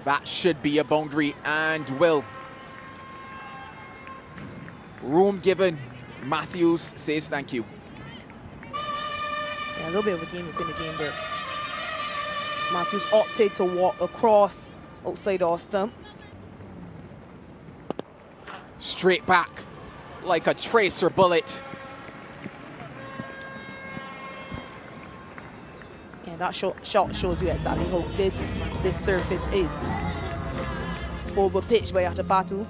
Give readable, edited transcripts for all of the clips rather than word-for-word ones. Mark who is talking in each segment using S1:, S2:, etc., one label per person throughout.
S1: That should be a boundary and will. Room given. Matthews says thank you.
S2: Yeah, a little bit of a game within the game there. Matthews opted to walk across outside our stump.
S1: Straight back like a tracer bullet.
S2: And that shot shows you exactly how big this surface is. Over pitched by Atapatu.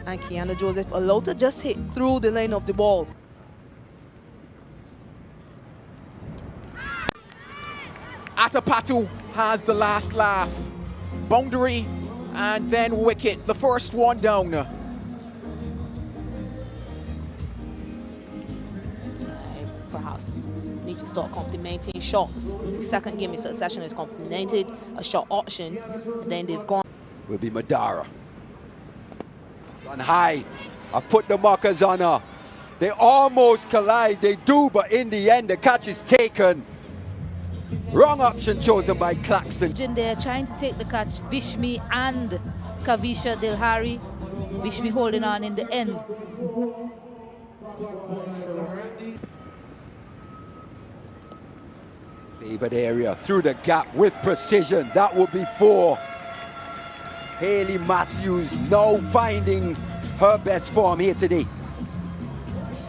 S2: And Kiana Joseph allowed to just hit through the line of the ball.
S1: Atapatu has the last laugh. Boundary and then wicket. The first one down.
S2: Perhaps need to start complementing shots. It's the second game in succession is complemented a shot option, and then they've gone.
S3: Will be Madara. Run high. I put the markers on her. They almost collide. They do, but in the end, the catch is taken. Wrong option chosen by Claxton.
S4: They're trying to take the catch. Bishmi and Kavisha Dilhari. Bishmi holding on in the end.
S3: Favored area through the gap with precision. That would be 4. Hayley Matthews now finding her best form here today.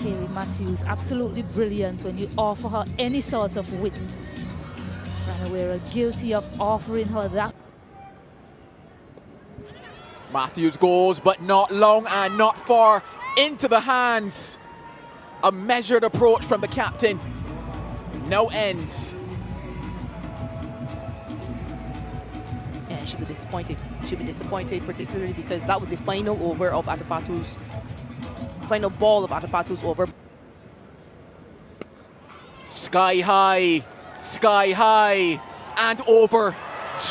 S4: Hayley Matthews, absolutely brilliant when you offer her any sort of width. And we're guilty of offering her that.
S1: Matthews goes, but not long and not far into the hands. A measured approach from the captain. No ends.
S2: Yeah, she'll be disappointed. She'll be disappointed, particularly because that was the final over of Atapatu's, final ball of Atapatu's over.
S1: Sky high, and over,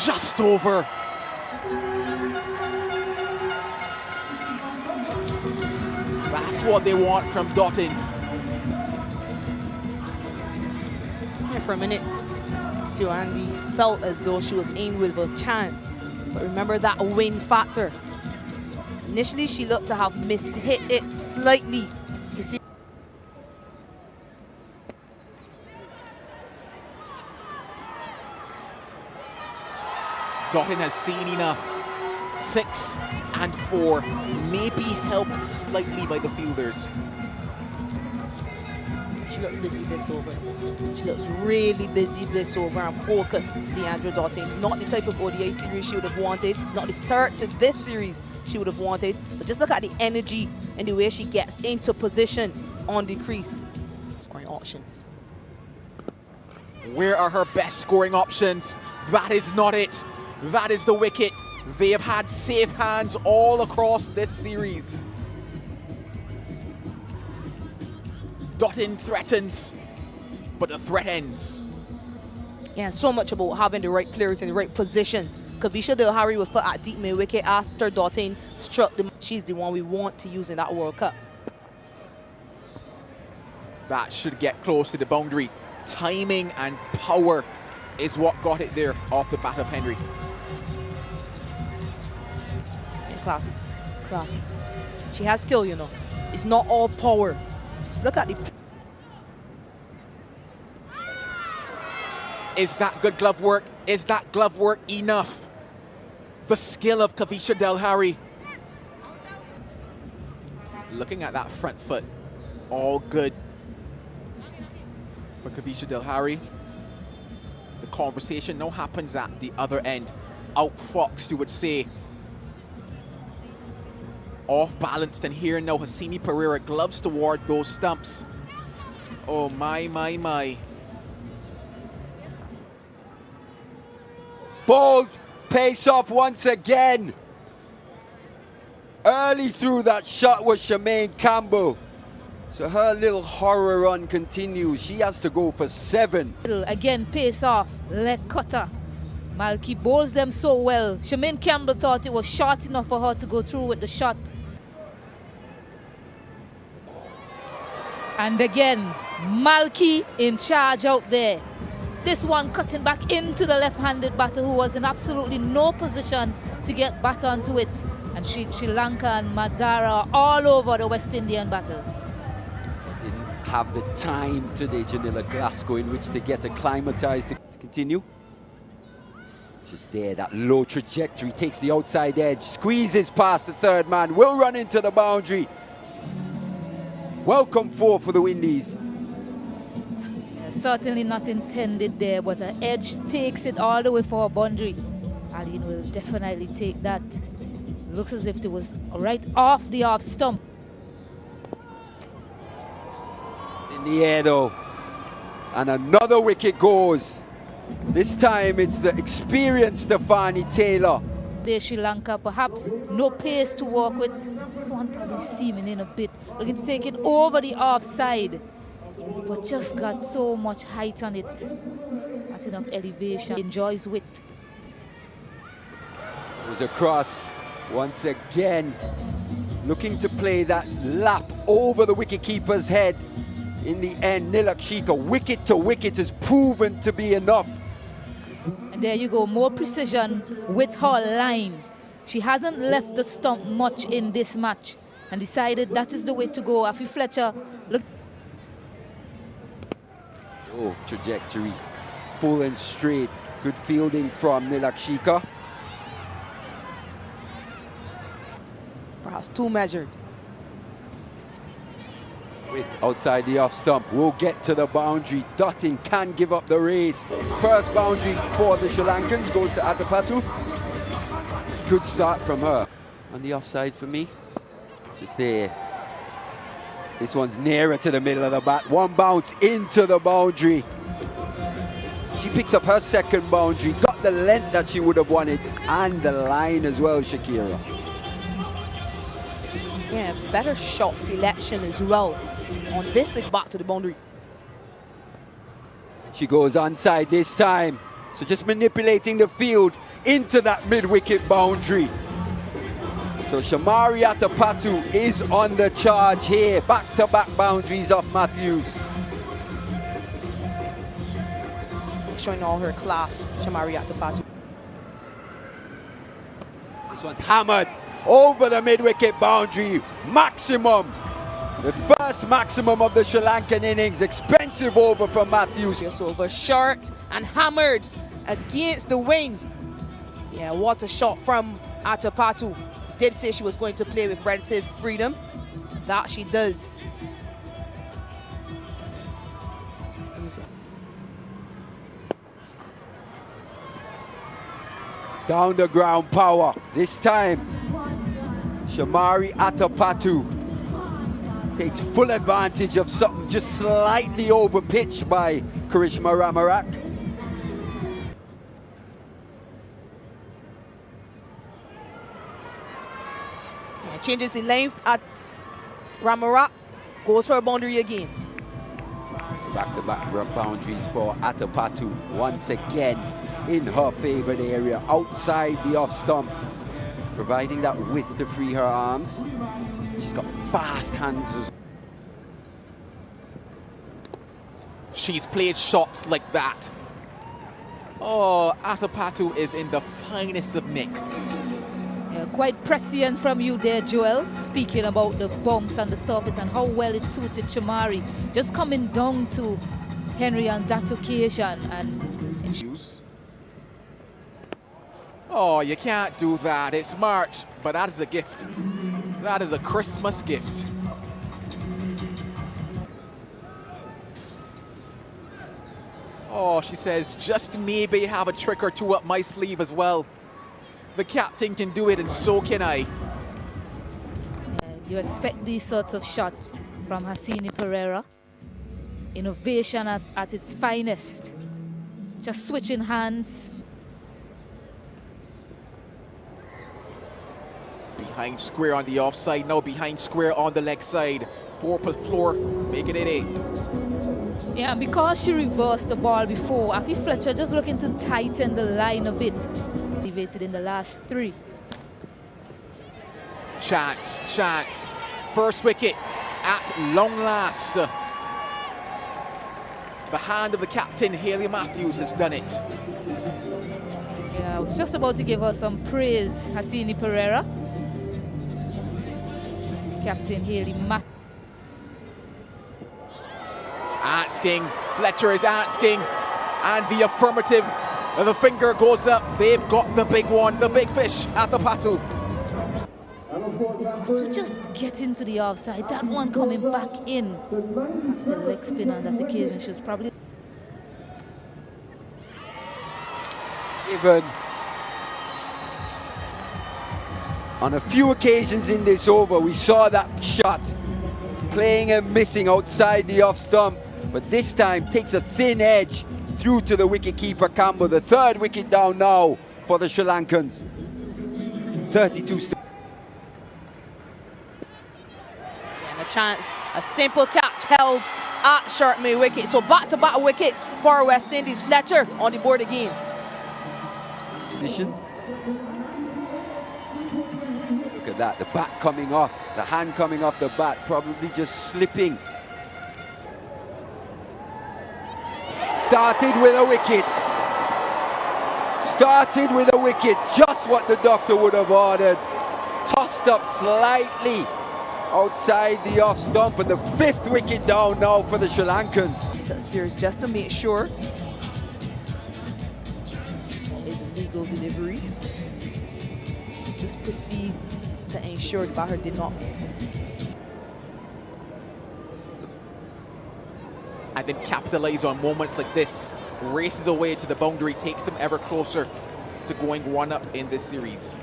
S1: just over. That's what they want from Dottin.
S2: Yeah, for a minute, Siwandi felt as though she was in with a chance. But remember that wind factor. Initially, she looked to have hit it slightly.
S1: Dottin has seen enough. 6 and 4, maybe helped slightly by the fielders.
S2: She looks busy this over. She looks really busy this over and focused, Deandra Dottin. Not the type of ODI series she would have wanted, not the start to this series she would have wanted, but just look at the energy and the way she gets into position on the crease. Scoring options.
S1: Where are her best scoring options? That is not it. That is the wicket. They have had safe hands all across this series. Dottin threatens, but the threat ends.
S2: Yeah, so much about having the right players in the right positions. Kavisha Dilhari was put at deep mid wicket after Dottin struck them. She's the one we want to use in that World Cup.
S1: That should get close to the boundary. Timing and power is what got it there off the bat of Henry.
S2: Classy, classy. She has skill, you know. It's not all power. Just look at the.
S1: Is that good glove work? Is that glove work enough? The skill of Kavisha Dilhari. Looking at that front foot, all good for Kavisha Dilhari. The conversation now happens at the other end. Outfoxed, you would say. Off balanced, and here now Hasimi Pereira gloves toward those stumps. Oh my.
S3: Bold pace off once again. Early through that shot was Shemaine Campbell. So her little horror run continues. She has to go for 7.
S4: Again, pace off, leg cutter. Malki bowls them so well. Shemaine Campbell thought it was short enough for her to go through with the shot. And again, Malki in charge out there. This one cutting back into the left-handed batter who was in absolutely no position to get back onto it. And Sri Lanka and Madara all over the West Indian batters.
S3: Didn't have the time today, Janilla Glasgow, in which to get acclimatized to continue. Just there, that low trajectory, takes the outside edge, squeezes past the third man, will run into the boundary. Welcome four for the Windies.
S4: Certainly not intended there, but the edge takes it all the way for a boundary. Aline will definitely take that. Looks as if it was right off the off stump.
S3: In the air though, and another wicket goes. This time it's the experienced Stefani Taylor.
S4: There's Sri Lanka, perhaps no pace to work with. This one probably seaming in a bit, looking to take it over the offside, but just got so much height on it. Not enough elevation. Enjoys width.
S3: Goes across once again, looking to play that lap over the wicketkeeper's head. In the end, Nilakshika, wicket to wicket, has proven to be enough.
S4: And there you go, more precision with her line. She hasn't left the stump much in this match and decided that is the way to go. Afi Fletcher, look.
S3: Oh, trajectory, full and straight. Good fielding from Nilakshika.
S2: Perhaps too measured.
S3: With outside the off stump, will get to the boundary. Dottin can give up the race. First boundary for the Sri Lankans goes to Atapatu. Good start from her. On the offside for me. Just there. This one's nearer to the middle of the bat. One bounce into the boundary. She picks up her second boundary. Got the length that she would have wanted. And the line as well, Shakira.
S2: Yeah, better shot selection as well. On this, it's back to the boundary.
S3: She goes onside this time. So just manipulating the field into that mid-wicket boundary. So Shamari Atapatu is on the charge here. Back-to-back boundaries off Matthews.
S2: Showing all her class, Shamari Atapatu.
S3: This one's hammered over the mid-wicket boundary. Maximum. The first maximum of the Sri Lankan innings. Expensive over from Matthews.
S2: This over short and hammered against the wing. Yeah, what a shot from Atapatu. Did say she was going to play with relative freedom. That she does.
S3: Down the ground power. This time, Shamari Atapatu takes full advantage of something just slightly over pitched by Karishma Ramarak.
S2: Yeah, changes the length at Ramarak, goes for a boundary again.
S3: Back-to-back boundaries for Atapatu once again in her favoured area, outside the off stump, providing that width to free her arms. She's got fast hands.
S1: She's played shots like that. Oh, Atapatu is in the finest of nick.
S4: Yeah, quite prescient from you there, Joel. Speaking about the bumps on the surface and how well it suited Shamari. Just coming down to Henry on that occasion and
S1: oh, you can't do that. It's March, but that is a gift. That is a Christmas gift. Oh, she says, just maybe have a trick or two up my sleeve as well. The captain can do it, and so can I.
S4: yeah, you expect these sorts of shots from Hasini Pereira. Innovation at its finest. Just switching hands.
S1: Behind square on the offside, now behind square on the leg side. 4 per floor, making it 8.
S4: Yeah, because she reversed the ball before, Afi Fletcher just looking to tighten the line a bit. Elevated in the last 3.
S1: Chance, chance. First wicket at long last The hand of the captain, Hayley Matthews, has done it.
S4: Yeah, I was just about to give her some praise, Hasini Pereira. Captain Hayley Matthews.
S1: Asking, Fletcher is asking, and the affirmative, the finger goes up. They've got the big one, the big fish, Atapatu.
S4: To just get into the offside, that one coming back in. That's the leg spin on that occasion. She was probably
S3: Even on a few occasions in this over, we saw that shot playing and missing outside the off stump, but this time takes a thin edge through to the wicket-keeper Campbell. The third wicket down now for the Sri Lankans. 32
S2: And a chance, a simple catch held at short mid wicket. So back-to-back wicket for West Indies. Fletcher on the board again.
S3: Look at that, the bat coming off, the hand coming off the bat, probably just slipping. Started with a wicket. Started with a wicket, just what the doctor would have ordered. Tossed up slightly outside the off stump, and the fifth wicket down now for the Sri Lankans.
S2: Steers just to make sure. Is a legal delivery. Just proceed to ensure the batter did not.
S1: And then capitalise on moments like this. Races away to the boundary, takes them ever closer to going one up in this series.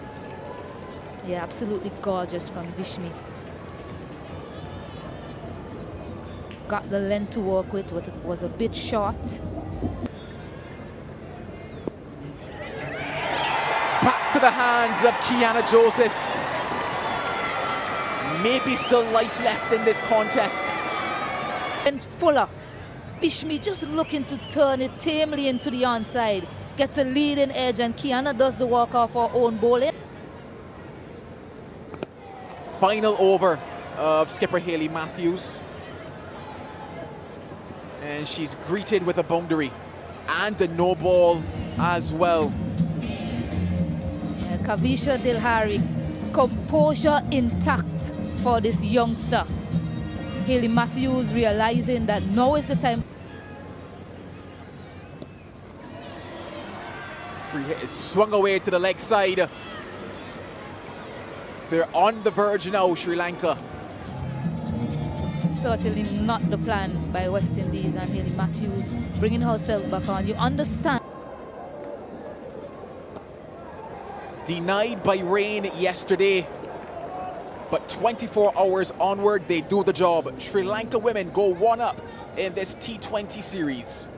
S4: yeah, absolutely gorgeous from Vishmi. Got the length to work with, but it was a bit short.
S1: Back to the hands of Kiana Joseph. Maybe still life left in this contest.
S4: And Fuller. Vishmi just looking to turn it tamely into the onside. Gets a leading edge, and Kiana does the work off her own bowling.
S1: Final over of skipper Hayley Matthews. And she's greeted with a boundary and the no ball as well.
S4: Kavisha Dilhari, composure intact for this youngster. Hayley Matthews realizing that now is the time.
S1: Free hit is swung away to the leg side. They're on the verge now, Sri Lanka.
S4: Certainly not the plan by West Indies, and Hayley Matthews bringing herself back on. You understand.
S1: Denied by rain yesterday, but 24 hours onward, they do the job. Sri Lanka women go one up in this T20 series.